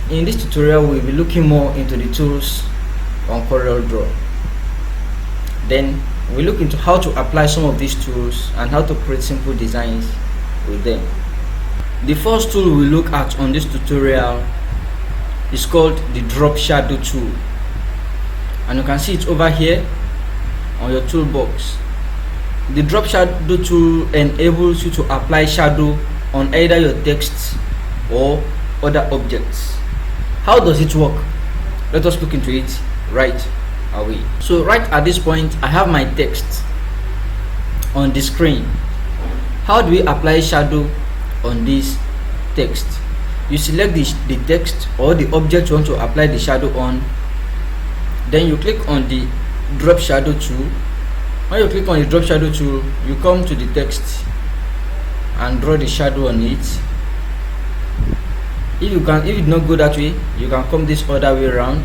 In this tutorial, we'll be looking more into the tools on CorelDRAW. Then we look into how to apply some of these tools and how to create simple designs with them. The first tool we look at on this tutorial is called the Drop Shadow tool, and you can see it over here on your toolbox. The Drop Shadow tool enables you to apply shadow on either your text or other objects. How does it work? Let us look into it right away. So right at this point, I have my text on the screen. How do we apply shadow on this text? You select the text or the object you want to apply the shadow on, then you click on the Drop Shadow tool. When you click on the Drop Shadow tool, you come to the text and draw the shadow on it. If it did not go that way, you can come this other way around.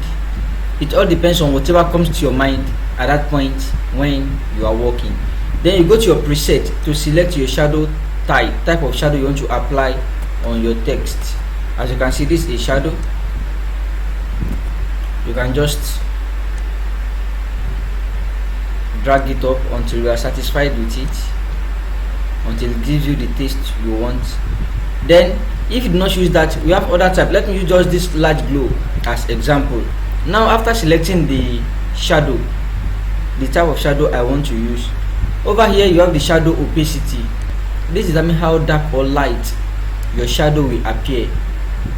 It all depends on whatever comes to your mind at that point when you are working. Then you go to your preset to select your shadow type of shadow you want to apply on your text. As you can see, this is a shadow. You can just drag it up until you are satisfied with it, until it gives you the taste you want. Then if you do not use that, we have other type. Let me use just this large glow as example. Now after selecting the shadow, the type of shadow I want to use, over here you have the shadow opacity. This determines how dark or light your shadow will appear.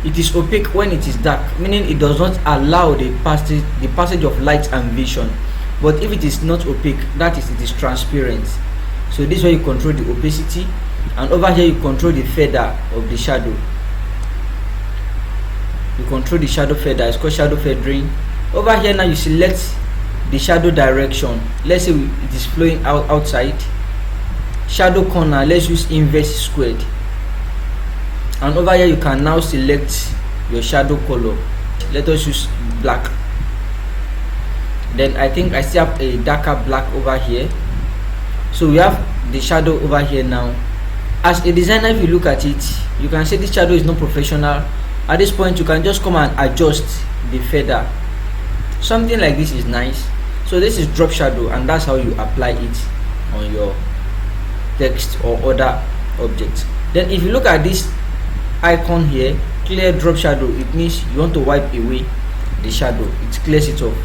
It is opaque when it is dark, meaning it does not allow the passage of light and vision. But if it is not opaque, that is, it is transparent. So this is where you control the opacity, and over here you control the feather of the shadow. You control the shadow feather. It's called shadow feathering. Over here now you select the shadow direction. Let's say it is flowing outside. Shadow corner, let's use inverse squared. And over here you can now select your shadow color. Let us use black. Then I think I still have a darker black over here. So we have the shadow over here now. As a designer, if you look at it, you can say this shadow is not professional. At this point you can just come and adjust the feather. Something like this is nice. So this is drop shadow, and that's how you apply it on your text or other objects. Then if you look at this icon here, clear drop shadow, it means you want to wipe away the shadow. It clears it off.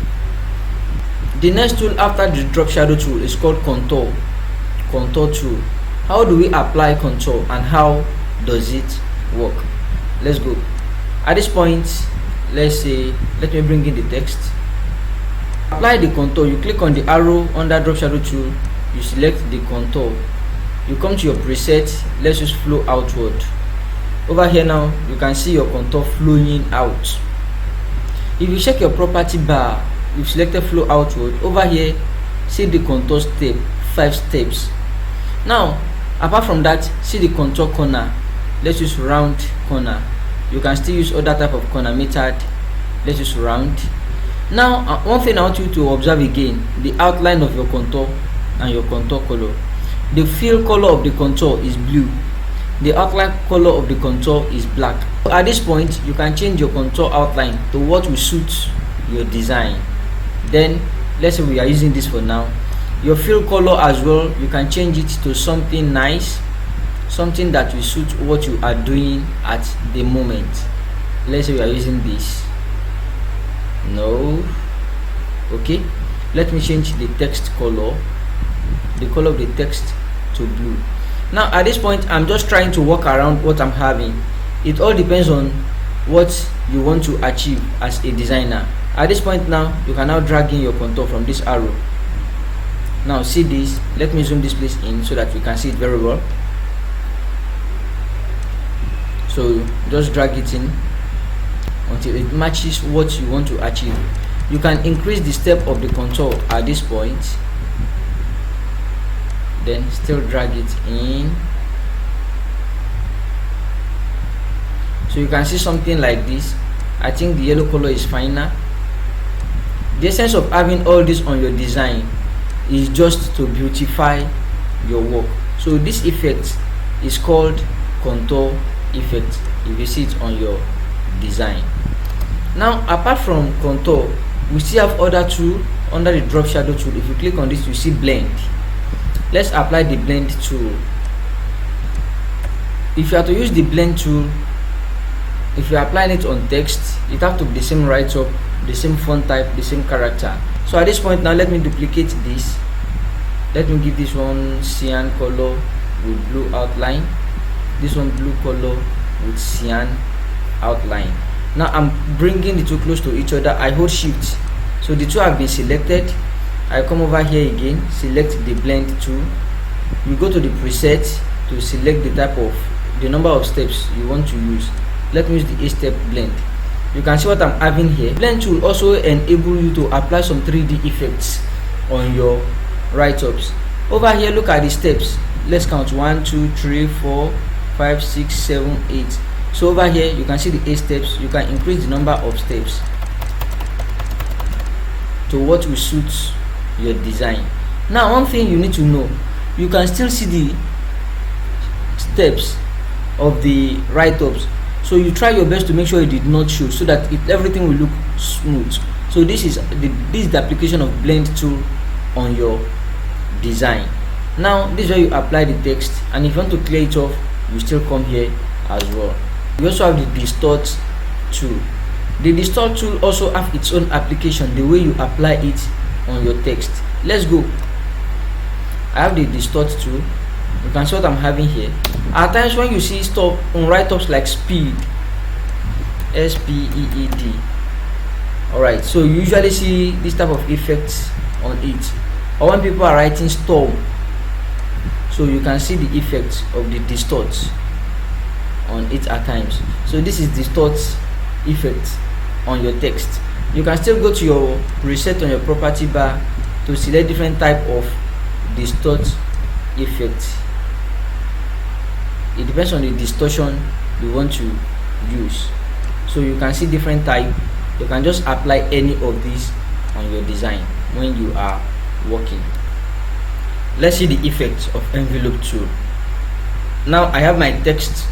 The next tool after the drop shadow tool is called contour tool. How do we apply contour and how does it work? Let's go. At this point, let's say, let me bring in the text. Apply the contour. You click on the arrow under drop shadow tool, you select the contour, you come to your preset. Let's just flow outward. Over here now you can see your contour flowing out. If you check your property bar, you've selected flow outward. Over here see the contour step, 5 steps. Now apart from that, see the contour corner. Let's use round corner. You can still use other type of corner method. Let's use round. Now one thing I want you to observe again, the outline of your contour and your contour color. The fill color of the contour is blue, the outline color of the contour is black. At this point you can change your contour outline to what will suit your design. Then let's say we are using this for now. Your fill color as well, you can change it to something nice, something that will suit what you are doing at the moment. Let's say we are using this. No. Okay, let me change the text color, the color of the text to blue. Now at this point I'm just trying to work around what I'm having. It all depends on what you want to achieve as a designer. At this point now you can now drag in your contour from this arrow. Now see this, let me zoom this place in so that we can see it very well. So just drag it in until it matches what you want to achieve. You can increase the step of the contour at this point, then still drag it in. So you can see something like this. I think the yellow color is finer. The essence of having all this on your design is just to beautify your work. So this effect is called contour effect if you see it on your design. Now apart from contour, we still have other tool under the drop shadow tool. If you click on this, you see blend. Let's apply the blend tool. If you are to use the blend tool, if you are applying it on text, it have to be the same write-up, the same font type, the same character. So at this point now, let me duplicate this. Let me give this one cyan color with blue outline, this one blue color with cyan outline. Now I'm bringing the two close to each other. I hold shift, so the two have been selected. I come over here again, select the blend tool. You go to the preset to select the type of the number of steps you want to use. Let me use the 8-step blend. You can see what I'm having here. Blend tool also enable you to apply some 3D effects on your write-ups. Over here, look at the steps. Let's count 1 2 3 4 5 6 7 8. So over here you can see the 8 steps. You can increase the number of steps to what will suit your design. Now one thing you need to know, you can still see the steps of the write-ups, so you try your best to make sure it did not show, so that everything will look smooth. So this is the application of blend tool on your design. Now this is where you apply the text, and if you want to clear it off, you still come here as well. We also have the distort tool. The distort tool also have its own application, the way you apply it on your text. Let's go. I have the distort tool. You can see what I'm having here. At times when you see stuff on write-ups like speed, SPEED, alright, so you usually see this type of effects on it, or when people are writing storm, so you can see the effects of the distort on it at times. So this is distort effect on your text. You can still go to your preset on your property bar to select different type of distort effect. It depends on the distortion you want to use. So you can see different type. You can just apply any of these on your design when you are working. Let's see the effects of envelope tool. Now I have my text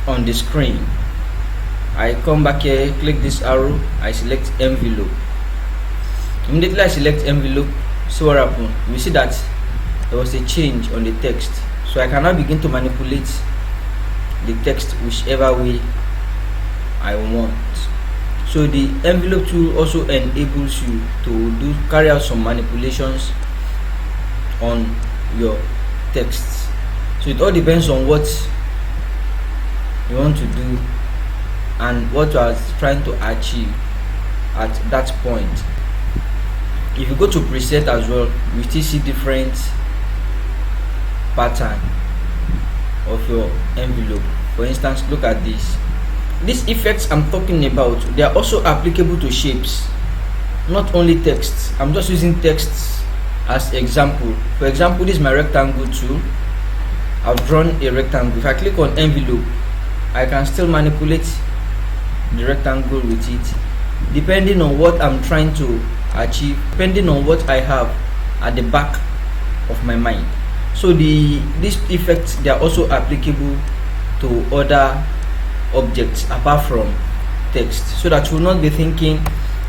on the screen. I come back here, click this arrow, I select envelope. Immediately I select envelope, so what happened? You see that there was a change on the text. So I can now begin to manipulate the text whichever way I want. So the envelope tool also enables you to carry out some manipulations on your text. So it all depends on what you want to do and what you are trying to achieve at that point. If you go to preset as well, you still see different pattern of your envelope. For instance, look at this. These effects I'm talking about, they are also applicable to shapes, not only text. I'm just using texts as example. For example, this is my rectangle tool. I've drawn a rectangle. If I click on envelope, I can still manipulate the rectangle with it, depending on what I'm trying to achieve, depending on what I have at the back of my mind. So these effects, they are also applicable to other objects apart from text, so that you will not be thinking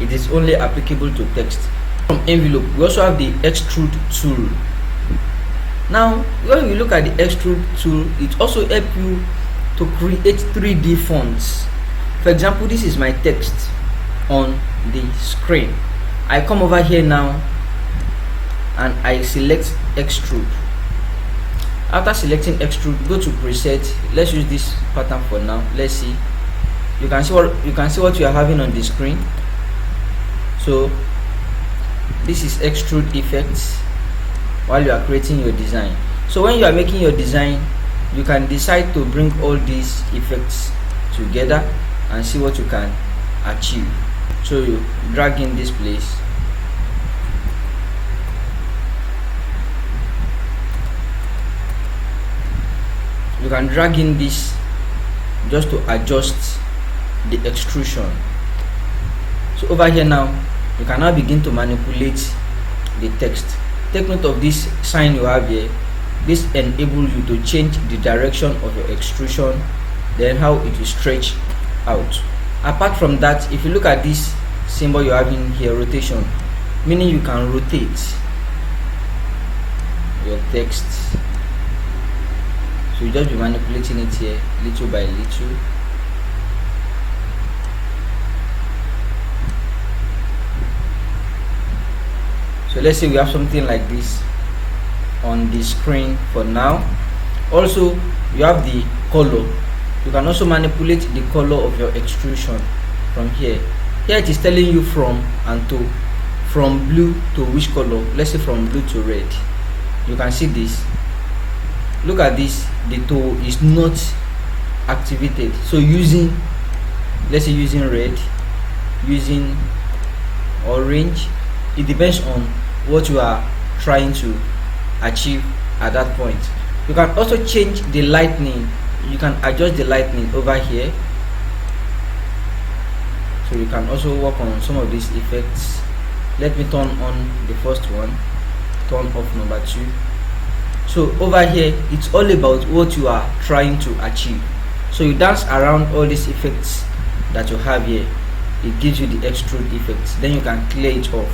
it is only applicable to text. From envelope, we also have the extrude tool. Now when we look at the extrude tool, it also helps you to create 3D fonts. For example, this is my text on the screen. I come over here now and I select extrude. After selecting extrude, go to preset. Let's use this pattern for now. Let's see. You can see what you are having on the screen. So this is extrude effects while you are creating your design. So when you are making your design, you can decide to bring all these effects together and see what you can achieve. So you drag in this place. You can drag in this just to adjust the extrusion. So over here now, you can now begin to manipulate the text. Take note of this sign you have here. This enables you to change the direction of your extrusion, then how it will stretch out. Apart from that, if you look at this symbol you're having here, rotation, meaning you can rotate your text. So you just be manipulating it here little by little. So let's say we have something like this on the screen for now. Also, you have the color. You can also manipulate the color of your extrusion from here. Here it is telling you from and to, from blue to which color. Let's say from blue to red. You can see this. Look at this, the toe is not activated. So using, let's say using red, using orange, it depends on what you are trying to achieve at that point. You can also change the lightning. You can adjust the lightning over here. So you can also work on some of these effects. Let me turn on the first one, turn off number 2. So over here, it's all about what you are trying to achieve. So you dance around all these effects that you have here. It gives you the extrude effects. Then you can clear it off.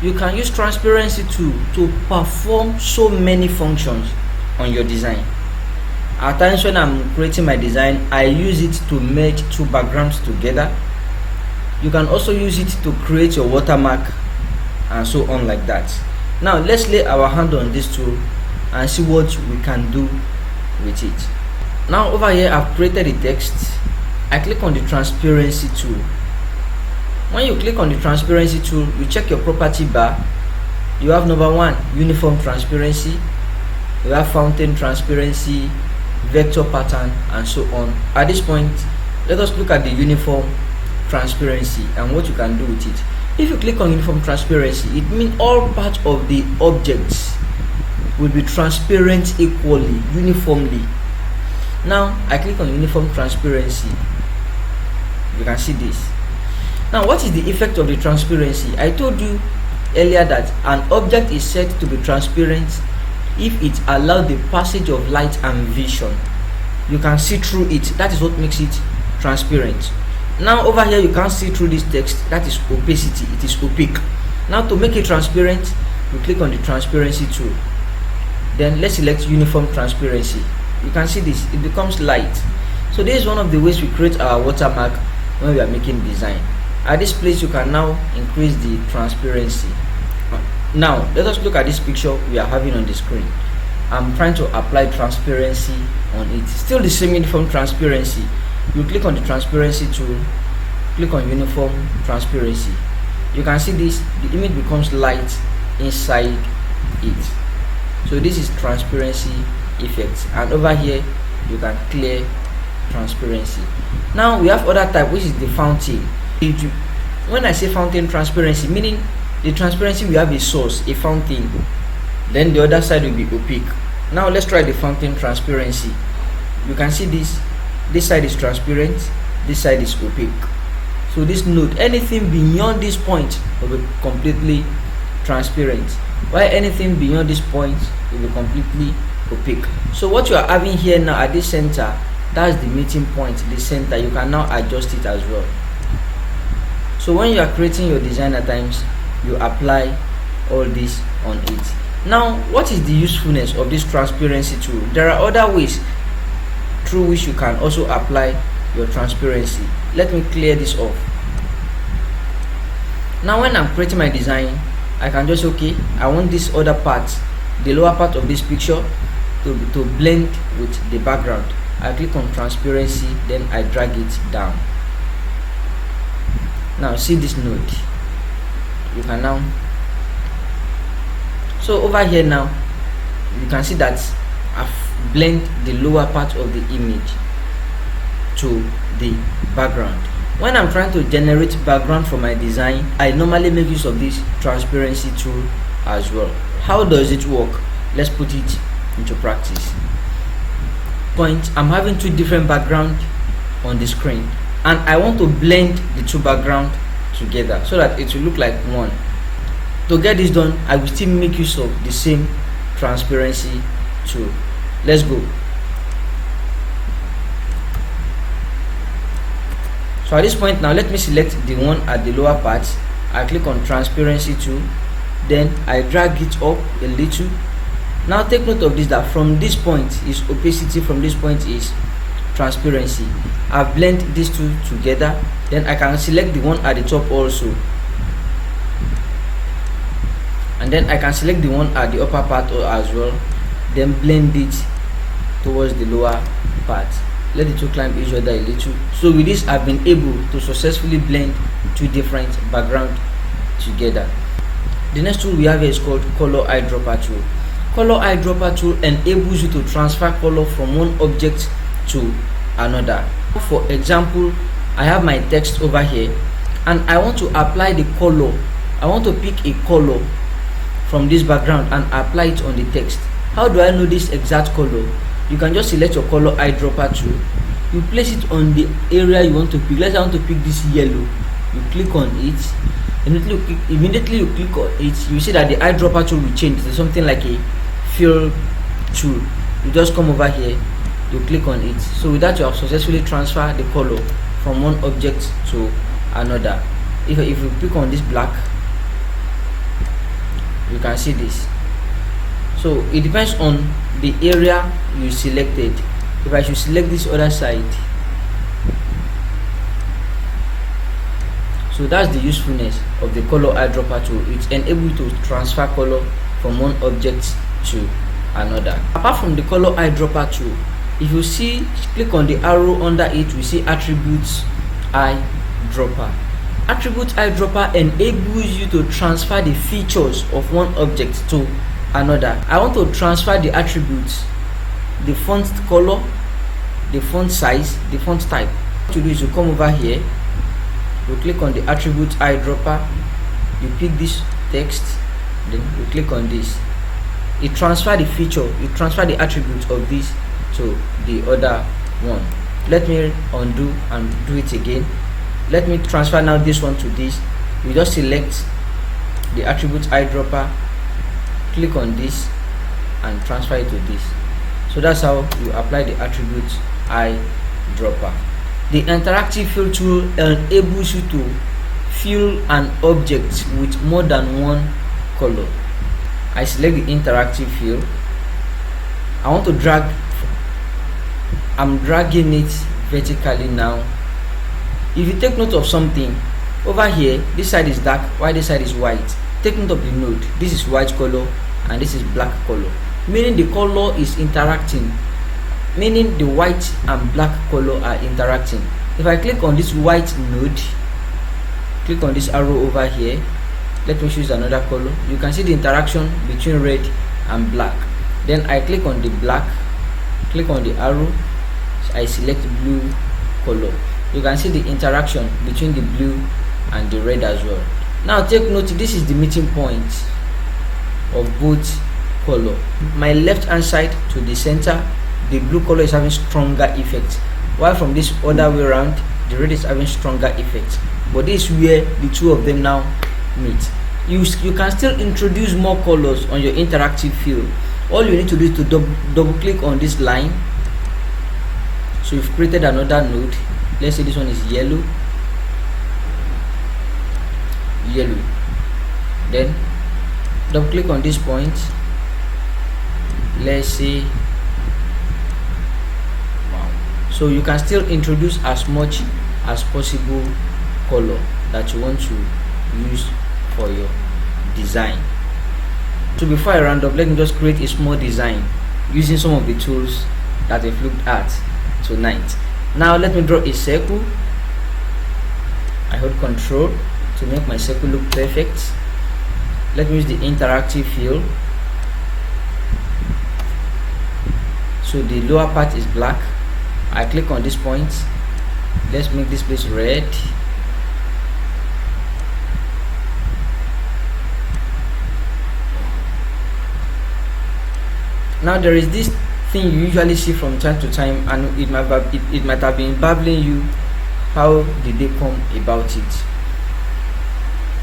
You can use transparency tool to perform so many functions on your design. At times when I'm creating my design, I use it to merge 2 backgrounds together. You can also use it to create your watermark and so on like that. Now let's lay our hand on this tool and see what we can do with it. Now over here I've created the text. I click on the transparency tool. When you click on the transparency tool, you check your property bar. You have number 1, uniform transparency. You have fountain transparency, vector pattern, and so on. At this point, let us look at the uniform transparency and what you can do with it. If you click on uniform transparency, it means all parts of the objects will be transparent equally, uniformly. Now I click on uniform transparency. You can see this. Now what is the effect of the transparency? I told you earlier that an object is said to be transparent if it allows the passage of light and vision. You can see through it. That is what makes it transparent. Now over here you can't see through this text. That is opacity. It is opaque. Now to make it transparent, you click on the transparency tool. Then let's select uniform transparency. You can see this, it becomes light. So this is one of the ways we create our watermark when we are making design. At this place you can now increase the transparency. Now let us look at this picture we are having on the screen. I'm trying to apply transparency on it. Still the same uniform transparency. You click on the transparency tool, click on uniform transparency. You can see this, the image becomes light inside it. So this is transparency effects, and over here you can clear transparency. Now we have other type, which is the fountain. When I say fountain transparency, meaning the transparency we have a source, a fountain, then the other side will be opaque. Now let's try the fountain transparency. You can see this side is transparent, this side is opaque. So this node, anything beyond this point will be completely transparent, while anything beyond this point will be completely opaque. So what you are having here now at this center, that's the meeting point, the center. You can now adjust it as well. So when you are creating your design at times, you apply all this on it. Now what is the usefulness of this transparency tool? There are other ways through which you can also apply your transparency. Let me clear this off. Now when I'm creating my design, I can just, okay, I want this other part, the lower part of this picture to blend with the background. I click on transparency, then I drag it down. Now see this node. You can now, so over here now you can see that I've blend the lower part of the image to the background. When I'm trying to generate background for my design, I normally make use of this transparency tool as well. How does it work? Let's put it into practice. I'm having 2 different backgrounds on the screen, and I want to blend the 2 backgrounds together so that it will look like one. To get this done, I will still make use of the same transparency tool. Let's go. So So at this point now, let me select the one at the lower part. I click on transparency tool, then I drag it up a little. Now take note of this, that from this point is opacity, from this point is transparency. I've blended these two together. Then I can select the one at the top also, and then I can select the one at the upper part as well, then blend it towards the lower part. Let the two climb each other a little. So with this, I've been able to successfully blend two different backgrounds together. The next tool we have here is called Color Eyedropper tool. Color Eyedropper tool enables you to transfer color from one object to another. For example, I have my text over here and I want to apply the color. I want to pick a color from this background and apply it on the text. How do I know this exact color? You can just select your Color Eyedropper tool. You place it on the area you want to pick. Let's say I want to pick this yellow. You click on it. Immediately you click on it, you see that the eyedropper tool will change to something like a fill tool. You just come over here, you click on it. So with that, you have successfully transferred the color from one object to another. If you pick on this black, you can see this. So it depends on the area you selected. If I should select this other side, so that's the usefulness of the Color Eyedropper tool. It enables you to transfer color from one object to another. Apart from the Color Eyedropper tool, if you see, click on the arrow under it, we see Attributes Eyedropper. Attribute Eyedropper enables you to transfer the features of one object to another. I want to transfer the attributes, the font color, the font size, the font type. What you do is you come over here, you click on the Attribute Eyedropper, you pick this text, then you click on this. It transfer the feature, you transfer the attributes of this to the other one. Let me undo and do it again. Let me transfer now this one to this. You just select the Attribute Eyedropper, click on this and transfer it to this. So that's how you apply the Attribute Eyedropper. The interactive fill tool enables you to fill an object with more than one color. I select the interactive fill. I want to drag. I'm dragging it vertically now. If you take note of something over here, this side is dark while this side is white. Take note of the node. This is white color and this is black color, meaning the color is interacting, meaning the white and black color are interacting. If I click on this white node, click on this arrow over here, let me choose another color. You can see the interaction between red and black. Then I click on the black, click on the arrow, I select blue color. You can see the interaction between the blue and the red as well. Now take note, this is the meeting point of both color. My left hand side to the center, the blue color is having stronger effect, while from this other way around, the red is having stronger effect. But this is where the two of them now meet. You can still introduce more colors on your interactive fill. All you need to do is to double click on this line. So you've created another node. Let's say this one is yellow. Then double click on this point. Let's say so you can still introduce as much as possible color that you want to use for your design. So before I round up, let me just create a small design using some of the tools that we've looked at tonight. Now let me draw a circle. I hold Control to make my circle look perfect. Let me use the interactive fill. So the lower part is black. I click on this point. Let's make this place red. Now there is this thing you usually see from time to time, and it might have been babbling you. How did they come about it?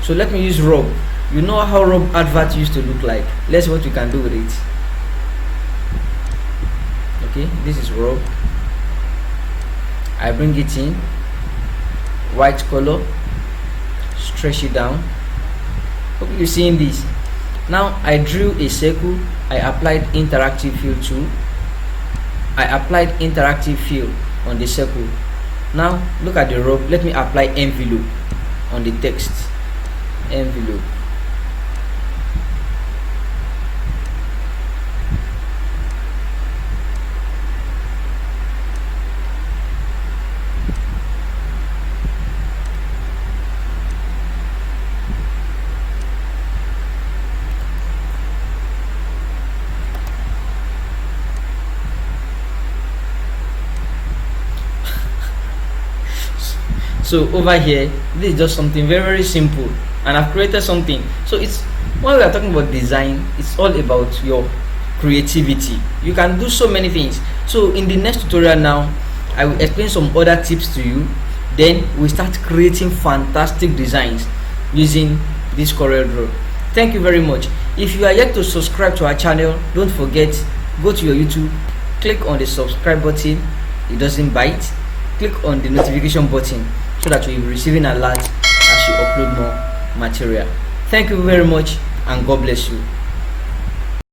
So let me use Rob. You know how Rob advert used to look like. Let's see what we can do with it. Okay, this is Rob. I bring it in. white color, stretch it down. Hope you're seeing this. Now I drew a circle. I applied interactive fill tool. I applied interactive fill on the circle. Now look at the rope. Let me apply envelope on the text. Envelope. So over here, this is just something very, very simple, and I've created something. So it's, when we are talking about design, it's all about your creativity. You can do so many things. So in the next tutorial now, I will explain some other tips to you. Then we start creating fantastic designs using this CorelDRAW. Thank you very much. If you are yet to subscribe to our channel, don't forget, go to your YouTube, click on the subscribe button. It doesn't bite. Click on the notification button so that you'll be receiving alert as you upload more material. Thank you very much, and God bless you.